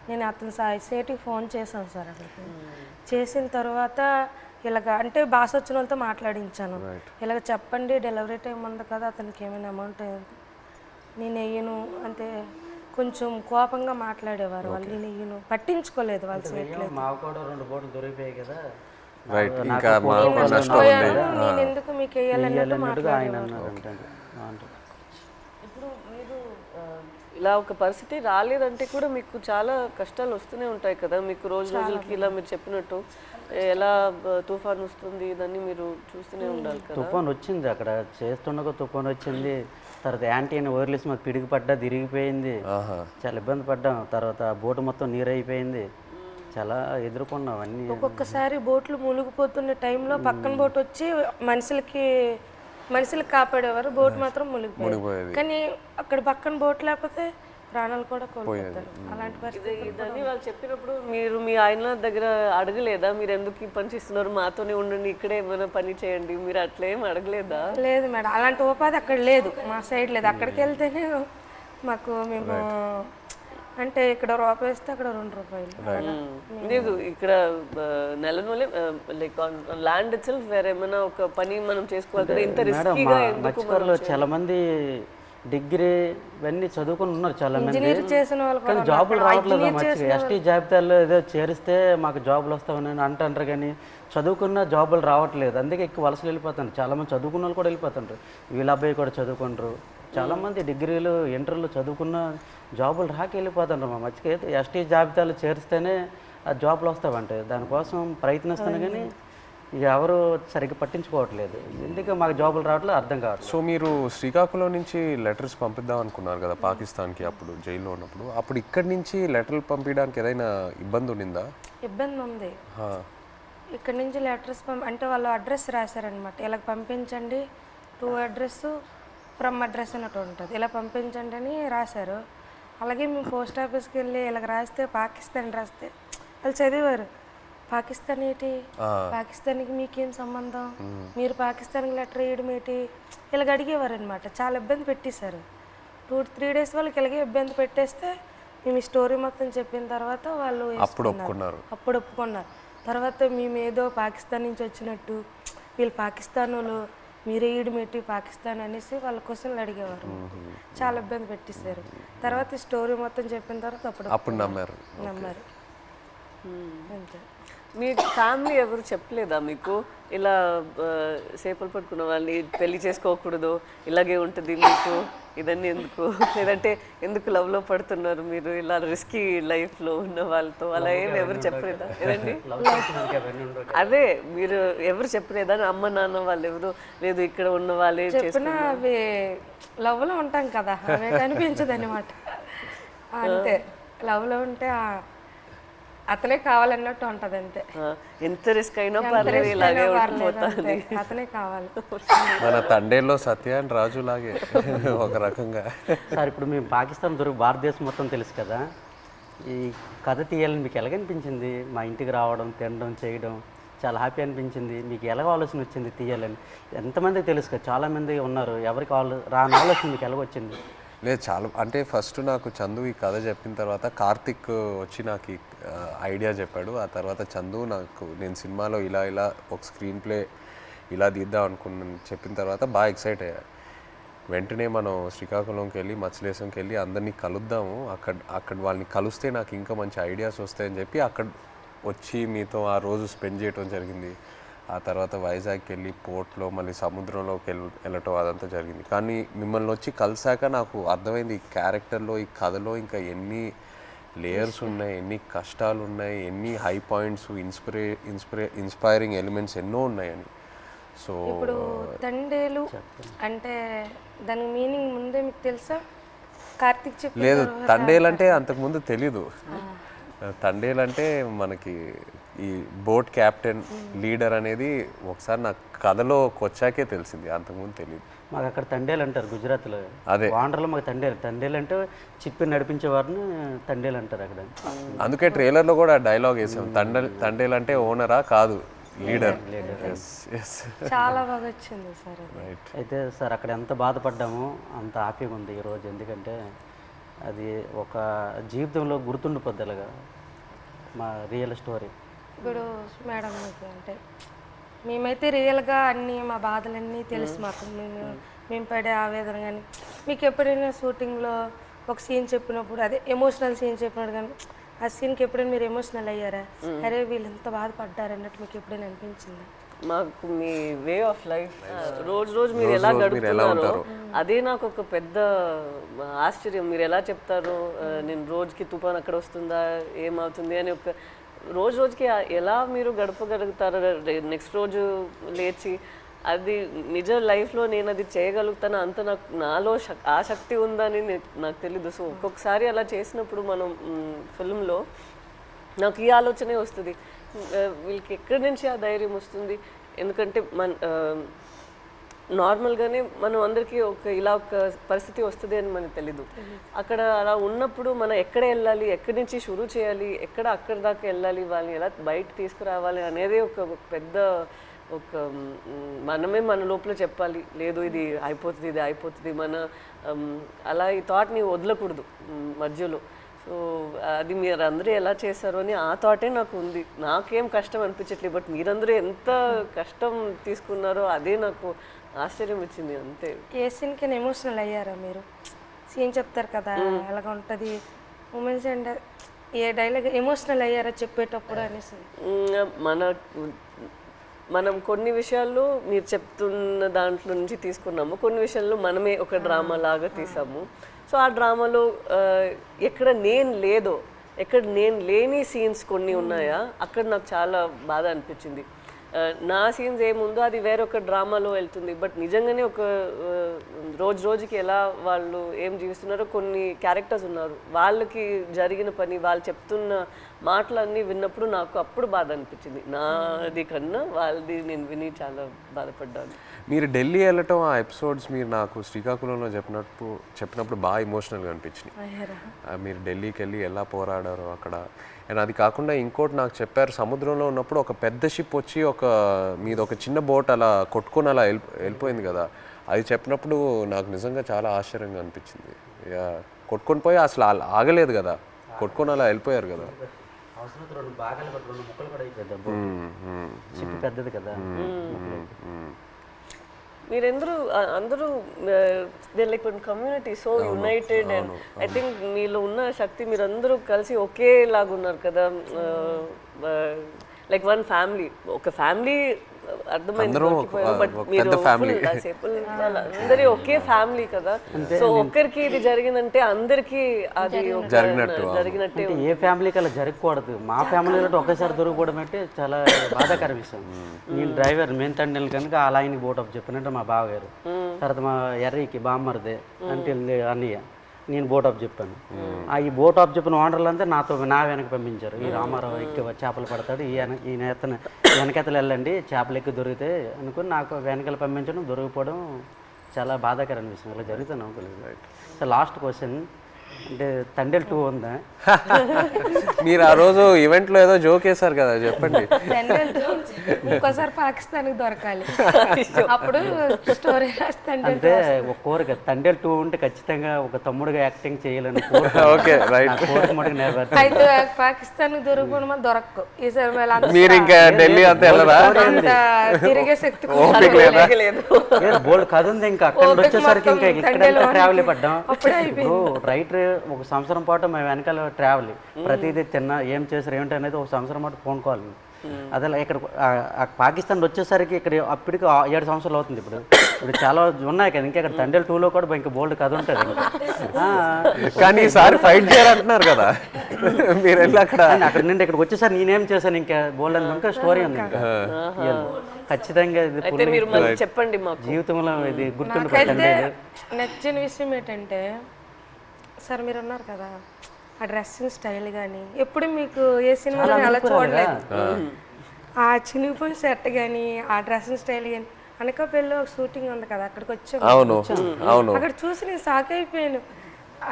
నేను అతను సేటికి ఫోన్ చేశాను సార్. అక్కడికి చేసిన తర్వాత ఇలాగ అంటే భాష వచ్చిన వాళ్ళతో మాట్లాడించాను, ఇలాగ చెప్పండి డెలివరీ టైం ఉంది కదా, అతనికి ఏమైనా అమౌంట్ నేను వెయ్యను అంటే కొంచెం కోపంగా మాట్లాడేవారు వాళ్ళు. నేను వెయ్యను, పట్టించుకోలేదు వాళ్ళు. మాకు కూడా 2 బోట్లు దొరికిపోయాయి కదా, నేను ఎందుకు మీకు వేయాలన్నట్టు ఆయన అన్నారు. ఇప్పుడు మీరు ఇలా ఒక పరిస్థితి రాలేదంటే కూడా మీకు చాలా కష్టాలు వస్తూనే ఉంటాయి కదా, మీకు రోజు రోజులకి ఇలా మీరు చెప్పినట్టు ఎలా తుఫాన్ వస్తుంది ఇదన్నీ మీరు చూస్తూనే ఉండాలి కదా. తుఫాన్ వచ్చింది, అక్కడ చేస్తుండగా తుఫాన్ వచ్చింది. తర్వాత యాంటీని వైర్లెస్ మాకు పిడికి పడ్డా తిరిగిపోయింది, చాలా ఇబ్బంది పడ్డాం. తర్వాత బోటు మొత్తం నీరు అయిపోయింది, చాలా ఎదుర్కొన్నాం అన్నీ. ఒక్కొక్కసారి బోట్లు మునిగిపోతున్న టైంలో పక్కన బోట్ వచ్చి మనుషులకు కాపాడేవారు, బోట్ మాత్రం మునిగిపోయేది. కానీ అక్కడ పక్కన బోట్ లేకపోతే ప్రాణాలు కూడా కోల్పోతారు. అలాంటి పరిస్థితి ఇదని వాళ్ళు చెప్పినప్పుడు మీరు మీ ఆయన దగ్గర అడగలేదా, మీరు ఎందుకు ఈ పని చేస్తున్నారు, మాతోనే ఉండండి, ఇక్కడే ఏమైనా పని చేయండి, మీరు అట్లేం అడగలేదా? లేదు మేడం, అలాంటి ఉపాధి అక్కడ లేదు, మా సైడ్ లేదు. అక్కడికి వెళ్తేనే మాకు మేము అంటే ఇక్కడ రూపాయి ఇస్తే అక్కడ 2 రూపాయలు లేదు. ఇక్కడ నెలనూలే లైక్ ల్యాండ్ ఇట్ సెల్ఫ్ వేరే ఏమైనా ఒక పని మనం చేసుకోవాలి కదా, ఇంత రిస్కీగా ఎందుకు? చాలా మంది డిగ్రీ ఇవన్నీ చదువుకుని ఉన్నారు చాలా మంది, చేసిన కానీ జాబులు రావట్లేదు. మంచిగా ఎస్టీ జాబితాల్లో ఏదో చేరిస్తే మాకు జాబులు వస్తామని అంటారు, కానీ చదువుకున్న జాబులు రావట్లేదు. అందుకే ఎక్కువ వలసలు వెళ్ళిపోతారు. చాలామంది చదువుకున్న వాళ్ళు కూడా వెళ్ళిపోతుంటారు, వీళ్ళ అబ్బాయి కూడా చదువుకుంటారు. చాలామంది డిగ్రీలు ఇంటర్లు చదువుకున్న జాబులు రాక వెళ్ళిపోతుంటారు. మా మధ్యకి ఎస్టీ జాబితాలు చేరిస్తేనే ఆ జాబులు వస్తావంటే దానికోసం ప్రయత్నిస్తాను, కానీ ఎవరు సరిగ్గా పట్టించుకోవట్లేదు. ఎందుకు మాకు జాబులు రావట్లేదు అర్థం కావట్లేదు. సో మీరు శ్రీకాకుళం నుంచి లెటర్స్ పంపిద్దాం అనుకున్నారు కదా పాకిస్తాన్కి, అప్పుడు జైల్లో ఉన్నప్పుడు. అప్పుడు ఇక్కడి నుంచి లెటర్లు పంపించడానికి ఏదైనా ఇబ్బంది ఉండిందా? ఇబ్బంది ఉంది. ఇక్కడ నుంచి లెటర్స్ అంటే వాళ్ళు అడ్రస్ రాశారనమాట, ఇలా పంపించండి, టు అడ్రస్ ఫ్రమ్ అడ్రస్ అన్నట్టు ఉంటుంది, ఇలా పంపించండి అని రాశారు. అలాగే మేము పోస్ట్ ఆఫీస్కి వెళ్ళి ఇలాగ రాస్తే పాకిస్తాన్ రాస్తే వాళ్ళు చదివారు, పాకిస్తాన్ ఏంటి, పాకిస్తాన్కి మీకేం సంబంధం, మీరు పాకిస్తాన్కి లెటర్ వేయడం ఏంటి, ఇలాగ అడిగేవారు అనమాట. చాలా ఇబ్బంది పెట్టేశారు. 2-3 డేస్ వాళ్ళకి ఇలాగే ఇబ్బంది పెట్టేస్తే మేము ఈ స్టోరీ మొత్తం చెప్పిన తర్వాత వాళ్ళు అప్పుడు ఒప్పుకున్నారు. తర్వాత మేము ఏదో పాకిస్తాన్ నుంచి వచ్చినట్టు, వీళ్ళు పాకిస్తాన్ వాళ్ళు, మీరే ఈడమేటి పాకిస్తాన్ అనేసి వాళ్ళ క్వశ్చన్లు అడిగేవారు. చాలా ఇబ్బంది పెట్టేశారు. తర్వాత ఈ స్టోరీ మొత్తం చెప్పిన తర్వాత అప్పుడు నమ్మారు. అంతే. మీ ఫ్యామిలీ ఎవరు చెప్పలేదా మీకు ఇలా సేపలు పట్టుకున్న వాళ్ళని పెళ్లి చేసుకోకూడదు, ఇలాగే ఉంటుంది మీకు, ఇదన్నీ ఎందుకు, లేదంటే ఎందుకు లవ్లో పడుతున్నారు మీరు, ఇలా రిస్కీ లైఫ్లో ఉన్న వాళ్ళతో, అలా ఏమి ఎవరు చెప్పలేదా? ఏదండి అదే మీరు ఎవరు చెప్పలేదా? అమ్మ నాన్న వాళ్ళు ఎవరు లేదు, ఇక్కడ ఉన్న వాళ్ళే చెప్పిన అవి లవ్లో ఉంటాం కదా, అవి కనిపించదు అనమాట. అంతే, లవ్లో ఉంటే అతనే కావాలన్నట్టు ఉంటది అంతే. ఎంత రిస్క్ అయినా పర్లేదు ఇలాగే ఉండిపోతాను. అతనే కావాలి. మన తండేల్లో సత్య అండ్ రాజు లాగే ఒక రకంగా. సార్ ఇప్పుడు మేము పాకిస్తాన్ దొరికి భారతదేశం మొత్తం తెలుసు కదా, ఈ కథ తీయాలని మీకు ఎలాగనిపించింది? మా ఇంటికి రావడం, తినడం, చేయడం చాలా హ్యాపీ అనిపించింది. మీకు ఎలాగ ఆలోచన వచ్చింది తీయాలని? ఎంతమందికి తెలుసు కదా, చాలామంది ఉన్నారు, ఎవరికి రాని ఆలోచన మీకు ఎలాగొచ్చింది? లేదు, చాలా అంటే ఫస్ట్ నాకు చందు ఈ కథ చెప్పిన తర్వాత కార్తిక్ వచ్చి నాకు ఈ ఐడియా చెప్పాడు. ఆ తర్వాత చందు నాకు నేను సినిమాలో ఇలా ఇలా ఒక స్క్రీన్ ప్లే ఇలా తీద్దాం అనుకున్నాను చెప్పిన తర్వాత బాగా ఎక్సైట్ అయ్యా. వెంటనే మనం శ్రీకాకుళంకి వెళ్ళి మత్స్యలేశంకి వెళ్ళి అందరినీ కలుద్దాము, అక్కడ వాళ్ళని కలిస్తే నాకు ఇంకా మంచి ఐడియాస్ వస్తాయని చెప్పి అక్కడ వచ్చి మీతో ఆ రోజు స్పెండ్ చేయడం జరిగింది. ఆ తర్వాత వైజాగ్కి వెళ్ళి పోర్ట్లో మళ్ళీ సముద్రంలోకి వెళ్ళటం అదంతా జరిగింది. కానీ మిమ్మల్ని వచ్చి కలిసాక నాకు అర్థమైంది ఈ క్యారెక్టర్లో, ఈ కథలో ఇంకా ఎన్ని లేయర్స్ ఉన్నాయి, ఎన్ని కష్టాలు ఉన్నాయి, ఎన్ని హై పాయింట్స్, ఇన్స్పైరింగ్ ఎలిమెంట్స్ ఎన్నో ఉన్నాయని. సో ఇప్పుడు తండేలు అంటే దాని మీనింగ్ ముందే మీకు తెలుసా? కార్తిక్ చెప్పి లేదు, తండేలంటే అంతకుముందు తెలీదు. తండేలంటే మనకి ఈ బోట్ క్యాప్టెన్ లీడర్ అనేది ఒకసారి నాకు కథలోకి వచ్చాకే తెలిసింది, అంతకుముందు తెలియదు. మాకు అక్కడ తండేలు అంటారు గుజరాత్లో. అదే వాండర్లో మాకు తండేలు అంటే చిప్పి నడిపించే వారిని తండేలు అంటారు అక్కడ. అందుకే ట్రైలర్లో కూడా డైలాగ్ వేసాం, తండేలు అంటే ఓనరా కాదు, లీడర్. చాలా బాగా వచ్చింది సార్. అయితే సార్ అక్కడ ఎంత బాధపడ్డామో అంత హ్యాపీగా ఉంది ఈరోజు. ఎందుకంటే అది ఒక జీవితంలో గుర్తుండిపోద్ది అలాగా మా రియల్ స్టోరీ. ఇప్పుడు మేడం అంటే మేమైతే రియల్గా అన్నీ మా బాధలన్నీ తెలుసు మాకు. మేము పడే ఆవేదన కానీ మీకు ఎప్పుడైనా షూటింగ్లో ఒక సీన్ చెప్పినప్పుడు, అదే ఎమోషనల్ సీన్ చెప్పినప్పుడు కానీ ఆ సీన్కి ఎప్పుడైనా మీరు ఎమోషనల్ అయ్యారా? అరే వీళ్ళు ఎంత బాధపడ్డారు అన్నట్టు మీకు ఎప్పుడైనా అనిపించిందా? మాకు మీ వే ఆఫ్ లైఫ్ రోజు మీరు ఎలా గడుపుతున్నారో అదే నాకు ఒక పెద్ద ఆశ్చర్యం. మీరు ఎలా చెప్తారు నేను రోజుకి తుఫాన్ అక్కడ వస్తుందా ఏమవుతుంది అని, ఒక రోజుకి ఎలా మీరు గడపగలుగుతారు నెక్స్ట్ రోజు లేచి? అది నిజ లైఫ్లో నేను అది చేయగలుగుతాను అంత నాలో ఆ శక్తి ఉందని నాకు తెలీదు. సో ఒక్కొక్కసారి అలా చేసినప్పుడు మనం ఫిల్మ్లో నాకు ఈ ఆలోచనే వస్తుంది, వీళ్ళకి ఎక్కడి నుంచి ఆ ధైర్యం వస్తుంది? ఎందుకంటే నార్మల్గానే మనం అందరికీ ఇలా ఒక పరిస్థితి వస్తుంది అని మనకు తెలీదు. అక్కడ అలా ఉన్నప్పుడు మనం ఎక్కడ వెళ్ళాలి, ఎక్కడి నుంచి షురూ చేయాలి, అక్కడి దాకా వెళ్ళాలి, వాళ్ళని ఎలా బయట తీసుకురావాలి అనేది ఒక పెద్ద మనమే మన లోపల చెప్పాలి, లేదు ఇది అయిపోతుంది మన అలా ఈ థాట్ని వదలకూడదు మధ్యలో. సో అది మీరు అందరూ ఎలా చేశారు అని ఆ థాటే నాకు ఉంది. నాకేం కష్టం అనిపించట్లేదు, బట్ మీరందరూ ఎంత కష్టం తీసుకున్నారో అదే నాకు ఆశ్చర్యం ఇచ్చింది అంతే. ఏ సీన్కి ఎమోషనల్ అయ్యారా మీరు? సీన్ చెప్తారు కదా ఎలాగ ఉంటుంది moments, and a dialogue emotional అయ్యారా చెప్పేటప్పుడు అనేసి? మనం కొన్ని విషయాల్లో మీరు చెప్తున్న దాంట్లో నుంచి తీసుకున్నాము, కొన్ని విషయాల్లో మనమే ఒక డ్రామా లాగా తీసాము. సో ఆ డ్రామాలో ఎక్కడ నేను లేని సీన్స్ కొన్ని ఉన్నాయా, అక్కడ నాకు చాలా బాధ అనిపించింది. నా సీన్స్ ఏముందో అది వేరొక డ్రామాలో వెళ్తుంది, బట్ నిజంగానే ఒక రోజుకి ఎలా వాళ్ళు ఏం జీవిస్తున్నారో కొన్ని క్యారెక్టర్స్ ఉన్నారు, వాళ్ళకి జరిగిన పని వాళ్ళు చెప్తున్న మాటలన్నీ విన్నప్పుడు నాకు అప్పుడు బాధ అనిపించింది. నాది కన్నా వాళ్ళది నేను విని చాలా బాధపడ్డాను. మీరు ఢిల్లీ వెళ్ళటం ఆ ఎపిసోడ్స్ మీరు నాకు శ్రీకాకుళంలో చెప్పినప్పుడు బాగా ఎమోషనల్గా అనిపించినాయి. మీరు ఢిల్లీకి వెళ్ళి ఎలా పోరాడారో అక్కడ. అండ్ అది కాకుండా ఇంకోటి నాకు చెప్పారు, సముద్రంలో ఉన్నప్పుడు ఒక పెద్ద షిప్ వచ్చి మీది ఒక చిన్న బోట్ అలా కొట్టుకొని అలా వెళ్ళిపోయింది కదా, అది చెప్పినప్పుడు నాకు నిజంగా చాలా ఆశ్చర్యంగా అనిపించింది. కొట్టుకొని పోయి అసలు ఆగలేదు కదా, కొట్టుకొని అలా వెళ్ళిపోయారు కదా. పెద్దది కదా. అందరూ like community so United, and I think మీలో ఉన్న శక్తి మీరందరూ కలిసి ఒకేలాగా ఉన్నారు కదా. లైక్ వన్ ఫ్యామిలీ, ఒక ఫ్యామిలీ అర్థమైంది, బట్ మీరు అందరి ఒకే ఫ్యామిలీ కదా. సో ఒక్కరికి ఇది జరిగిందంటే అందరికి అది జరిగినట్టే. ఏ ఫ్యామిలీకి అలా జరగకూడదు. మా ఫ్యామిలీలో ఒకేసారి దొరికిపోవడం అంటే చాలా బాధాకర విషయం. నేను డ్రైవర్ మెయిన్ తండ్రి కనుక ఆ లైన్కి బోట్ అప్ చెప్పినట్టు మా బావగారు, తర్వాత మా ఎర్రీకి బామ్మరిదే అంటే అన్నయ్య, నేను బోట్ ఆఫ్ చెప్పాను. ఈ బోట్ ఆఫ్ చెప్పిన ఓనర్లు అంతా నా వెనక పంపించారు. ఈ రామారావు ఎక్కి చేపలు పడతాడు, ఈ నేతను వెనకెతలు వెళ్ళండి చేపలు ఎక్కి దొరికితే అనుకుని నాకు వెనకాల పంపించడం, దొరికిపోవడం చాలా బాధాకరం అనిపిస్తుంది. ఇలా జరుగుతుంది అనుకోలేదు. సో లాస్ట్ క్వశ్చన్ అంటే తండేల్ 2 ఉందా? మీరు ఆ రోజు ఈవెంట్లో ఏదో జోక్ వేశారు కదా, చెప్పండి. ఇంకోసారి పాకిస్తాన్కి దొరకాలి, అప్పుడు స్టోరీ రాస్తాను. అంటే ఒక కోరిక తండేల్ 2 ఉంటే ఖచ్చితంగా ఒక తమ్ముడుగా యాక్టింగ్ చేయాలని కోరిక. Okay right. కోరిక మటుకు నెరవేర్చాలి. అయితే పాకిస్తాన్కి దొరకకుండా దొరకకు ఈసారి మీరు ఇంకా ఢిల్లీ అంతా వెళ్ళరా? తిరిగే శక్తి లేదు బోల్డ్ కథ ఉంది. ఇంకా అక్కడ వచ్చేసరికి ఇంకా ఇక్కడ ట్రావెల్ పడ్డాం. ఇప్పుడు రైటర్ ఒక సంవత్సరం పాటు మేము వెనకాల ట్రావెల్, ప్రతిదీ తిన్నా ఏం చేశారు ఏమిటి అనేది ఒక సంవత్సరం పాటు ఫోన్ కాల్. అదే ఇక్కడ పాకిస్తాన్ వచ్చేసరికి ఇక్కడ అప్పటికి 7 సంవత్సరాలు అవుతుంది. ఇప్పుడు చాలా ఉన్నాయి కదా, ఇంకా ఇక్కడ తండేల్ 2లో కూడా ఇంకా బోల్డ్ కథ ఉంటుంది. కానీ ఈసారి ఫైట్ చేయాలంటున్నారు కదా మీరు వెళ్ళి అక్కడ నుండి ఇక్కడికి వచ్చేసరికి నేనేం చేశాను ఇంకా బోల్డ్ అని ఇంకా స్టోరీ ఉంది. ఇంకా ఖచ్చితంగా ఇది చెప్పండి మాకు. జీవితంలో ఇది గుర్తుండిపోతుంది. నచ్చిన విషయం ఏంటంటే సార్ మీరు ఉన్నారు కదా, ఆ డ్రెస్సింగ్ స్టైల్ కానీ ఎప్పుడు మీకు ఏ సినిమాలో అలా చూడలేదు. ఆ చినిగిపోయిన షర్ట్ కానీ ఆ డ్రెస్సింగ్ స్టైల్ కానీ అనకాపల్లిలో ఒక షూటింగ్ ఉంది కదా, అక్కడికి వచ్చాము. అక్కడ చూసి నేను షాక్ అయిపోయాను.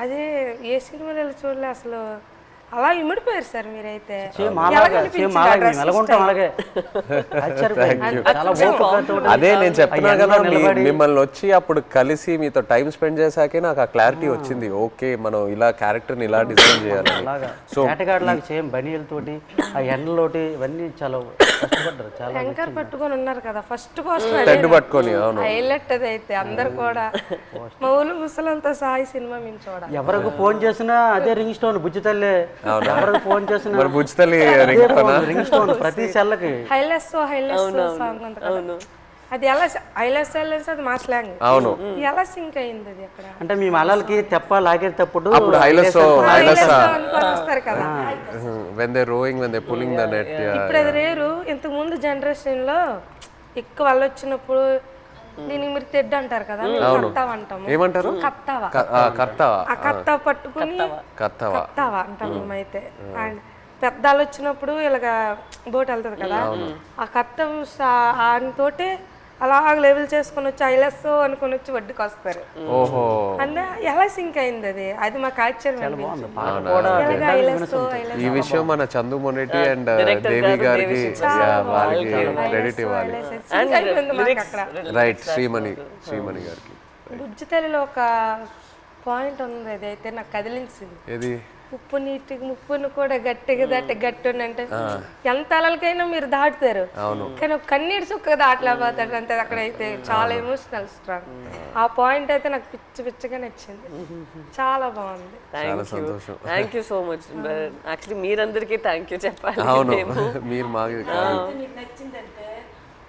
అదే ఏ సినిమాలో చూడలే అసలు. అలా ఇమిడిపోయారు సార్ మీరైతే. అదే నేను చెప్తున్నా కదా, మిమ్మల్ని వచ్చి అప్పుడు కలిసి మీతో టైం స్పెండ్ చేశాకే నాకు ఆ క్లారిటీ వచ్చింది. ఓకే మనం ఇలా క్యారెక్టర్ని ఇలా డిజైన్ చేయాలి. సో సేమ్ బనీలతోటి ఆ ఎండలోటి ఇవన్నీ చాలా కష్టపడ్డారు. చాలా టెంకర్ పట్టుకొని ఉన్నారు కదా ఫస్ట్ పోస్టర్, టెంట్ పట్టుకొని. అవును హైలైట్ అది అయితే అందరు కూడా మా ఊళ్ళు ముసలంతా సాయి సినిమా మేము చూడాలి. ఎవరికి ఫోన్ చేసినా అదే రింగ్ స్టోన్ బుజ్జి తల్లి. ఎవరికి ఫోన్ చేసినా రింగ్ స్టోన్ ప్రతి సెల్లకి హైలెస్ సాంగ్ ఉంది కదా, అది ఎలా హైలెస్ అది మా స్లాంగ్. అవును ఎలా సింక్ అయింది అది అక్కడ అంటే మీ మలలకి తెప్ప లాగేటప్పుడు వస్తారు కదా. when they rowing, when they pulling the net. ఇప్పుడు అది రేరు. ఇంతకు ముందు జనరేషన్ లో ఎక్కువ వాళ్ళు వచ్చినప్పుడు దీనికి మీరు తెడ్డ అంటారు కదా, కత్తావ అంటాము. ఏమంటారు? కత్తావా. ఆ కత్తావ పట్టుకుని కత్తావా అంటాం మేమైతే. అండ్ పెద్దాలు వచ్చినప్పుడు ఇలాగ బోట్ వెళ్తుంది కదా, ఆ కత్త ఆయనతోటే అలా లెవెల్ చేసుకుని వచ్చి ఐలెస్ అనుకుని వచ్చి వడ్డీకి వస్తారు. అంటే ఎలా సింక్ అయింది అది, అది మాకు ఆశ్చర్యం. ఈ విషయం మన చందు మొనెటి అండ్ దేవి గారికి వారికి క్రెడిట్ ఇవ్వాలి. రైట్, శ్రీమణి గారికి. బుజ్జి తల్లిలో ఒక పాయింట్ ఉంది, అది అయితే నాకు కదిలించింది. ఏది? ఉప్పు నీటికి ముప్పును కూడా గట్టిగా గట్టి అంటే ఎంత అలలకైనా మీరు దాటుతారు, కానీ ఒక కన్నీటి చుక్క దాటలేకపోతాడు అంతే. అక్కడైతే చాలా ఎమోషనల్ స్ట్రాంగ్. ఆ పాయింట్ అయితే నాకు పిచ్చిగా నచ్చింది, చాలా బాగుంది. Thank you so much. Actually మీరందరికీ థ్యాంక్ యూ చెప్పాలి. మీరు మాకు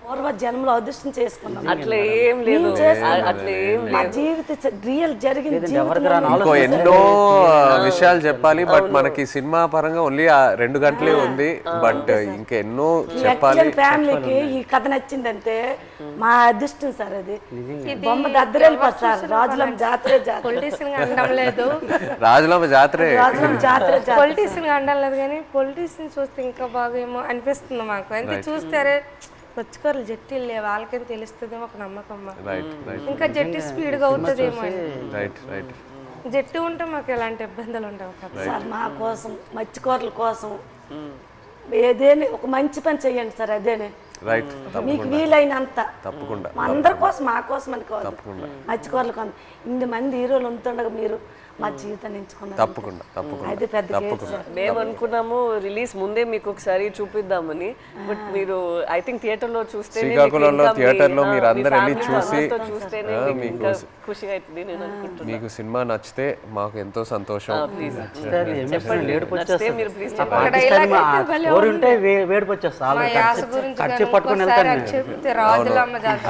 పూర్వ జన్మలో అదృష్టం చేసుకున్నాం. అట్లా ఏం లేదు, అట్లా ఏం మా జీవిత రియల్ జరిగింది. ఇంకో ఎన్నో విషయాలు చెప్పాలి, బట్ మనకి సినిమా పరంగా ఓన్లీ 2 గంటలే ఉంది. బట్ ఇంకా ఎన్నో చెప్పాలి. ఫ్యామిలీకి ఈ కథ నచ్చిందంటే మా అదృష్టం సార్. అది బొమ్మ దద్దరెళ్ళిపోతుంది సార్. రాజులమ్మ జాతరే పొలిటీషియన్ గా అనడం లేదు, రాజులమ్మ జాతరే పొలిటీషియన్ గా అనడం లేదు, కానీ పొలిటీషియన్ చూస్తే ఇంకా బాగా ఏమో అనిపిస్తుంది మాకు. అంతే చూస్తారే వచ్చుకోరు జట్టీలు లేవు, వాళ్ళకని తెలుస్తుందేమో ఒక నమ్మకం. ఇంకా జట్టి స్పీడ్గా అవుతుందేమో. జట్టు ఉంటే మాకు ఎలాంటి ఇబ్బందులు ఉండవు కదా. మా కోసం మత్స్యకారుల కోసం ఏదేని ఒక మంచి పని చెయ్యండి సార్. అదేనే మీకు వీలైనంత తప్పకుండా అందరి కోసం, మా కోసం అని కాదు, మత్స్యకారుల కోసం. 8 మంది హీరోలు ఉంటుండగా మీరు మా జీవితాన్ని ఎంచుకున్నారు. తప్పకుండా అది పెద్ద మేము అనుకున్నాము రిలీజ్ ముందే మీకు ఒకసారి చూపిద్దామని. బట్ మీరు ఐ థింక్ థియేటర్ లో చూస్తే మీరు అందరూ వెళ్ళి చూసి మీకు ఖుషిగా అవుతుంది నేను అనుకుంటున్నాను. మీకు సినిమా నచ్చితే మాకు ఎంతో సంతోషం.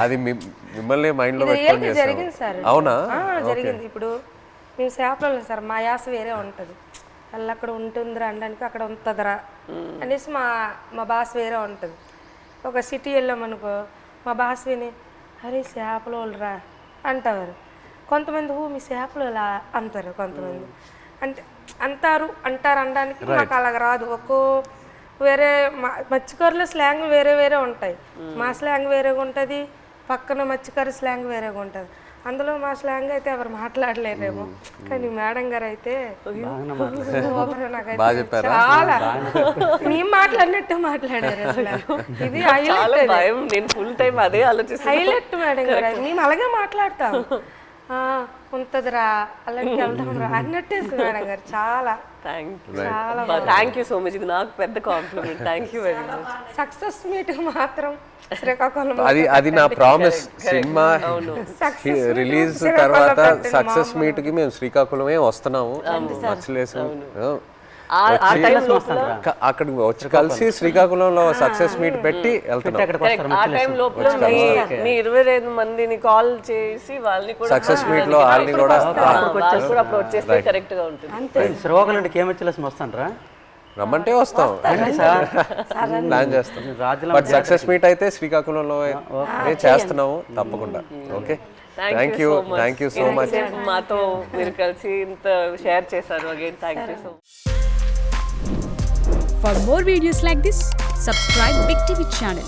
అది మిమ్మల్ని మైండ్ లో పెట్టుకొని చేస్తాం. అవునా? జరిగింది. ఇప్పుడు మేము చేపలు సార్, మా యాస వేరే ఉంటుంది. అలా అక్కడ ఉంటుందిరా అనడానికి అక్కడ ఉంటుందిరా అనేసి మా భాష వేరే ఉంటుంది. ఒక సిటీ వెళ్ళామనుకో మా భాష విని అరే చేపలు వాళ్ళరా అంటారు. కొంతమంది మీ చేపలు ఇలా అంటారు, కొంతమంది అంటే అంటారు అనడానికి మాకు అలాగ రాదు. వేరే మత్స్యకారుల స్లాంగ్ వేరే వేరే ఉంటాయి. మా స్లాంగ్ వేరేగా ఉంటుంది, పక్కన మత్స్యకారు స్లాంగ్ వేరేగా ఉంటుంది. అందులో మా స్లాంగ్ అయితే ఎవరు మాట్లాడలేరేమో, కానీ మేడం గారు అయితే బాగా చెప్పారా? చాలా మేము మాట్లాడినట్టు మాట్లాడారు. అసలు ఇది హైలైట్, భయం, నేను ఫుల్ టైం అదే ఆలోచిస్తాను. హైలైట్ మేడం గారు. మేము అలాగే మాట్లాడతాం, ఉంటదిరా అలాగే వెళ్దాం రా అన్నట్టే మేడం గారు. చాలా థ్యాంక్ యూ సో మచ్. ఇది నాకు పెద్ద compliment. Thank you very much. Success meet మాత్రం శ్రీకాకుళం అది నా ప్రామిస్. సినిమా రిలీజ్ తర్వాత సక్సెస్ మీట్ కి మేము శ్రీకాకుళమే వస్తున్నాము. మచ్చలేసు అక్కడికి వచ్చి కలిసి శ్రీకాకుళంలో సక్సెస్ మీట్ పెట్టి వెళ్తున్నాం. ఆ టైం లోపల మీ 25 మందిని కాల్ చేసి వాళ్ళని కూడా సక్సెస్ మీట్ లో వాళ్ళని కూడా అప్పుడు వచ్చేస్తే కరెక్ట్ గా ఉంటుంది. శ్రీకాకుళం నుండి కేమచ్చిలేసి వస్తానరా? రమ్మంటే వస్తాం, ప్లాన్ చేస్తాం. బట్ సక్సెస్ మీట్ అయితే శ్రీకాకుళంలో చేస్తున్నాము తప్పకుండా. Okay, thank you so much. మాతో మీరు కలిసి ఇంత షేర్ చేశారు. Again thank you so much. For more videos like this, subscribe Big TV channel.